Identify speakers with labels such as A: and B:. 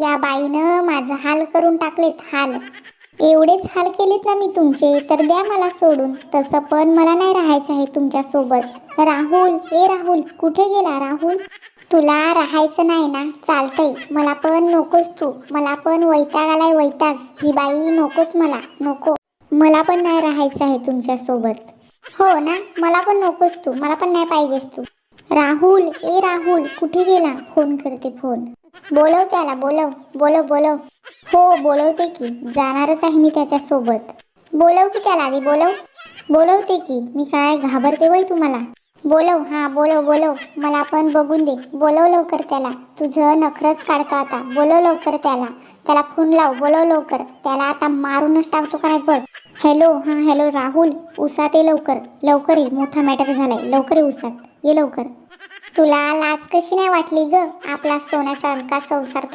A: या बाईनं माझं हाल करून टाकलेत, हाल. एवढेच हाल केलेत ना मी तुमचे, तर द्या मला सोडून. तसं पण मला नाही राहायचं आहे तुमच्या सोबत. राहुल, ए राहुल, कुठे गेला राहुल? तुला राहायचं नाही ना, चालतंय. मला पण नकोस तू. मला पण वैताग आलाय, वैताग. ही बाई नकोस मला, नको. मला पण नाही राहायचं आहे तुमच्या सोबत. हो ना, मला पण नकोस तू. मला पण नाही पाहिजेस तू. राहुल, ए राहुल, कुठे गेला? फोन करते, फोन. बोलव त्याला, बोलव, बोलव, बोलव. हो, बोलवते की. जाणारच आहे मी त्याच्यासोबत. बोलव की त्याला आधी, बोलव. बोलवते की. मी काय घाबरते वय तुम्हाला? बोलव, हा बोलव, बोलव. मला पण बघून दे. बोलव लवकर त्याला. तुझं नखरच काढतो आता. बोलव लवकर त्याला. त्याला फोन लाव, बोलव लवकर. त्याला आता मारूनच टाकतो का नाही बघ. हॅलो, हा हॅलो राहुल, उसात ये लवकर. लवकर ये, मोठा मॅटर झालाय. लवकर ये उसात, ये लवकर. तुला लाज कशी नाही वाटली ग? आपला सोन्यासारखा संसार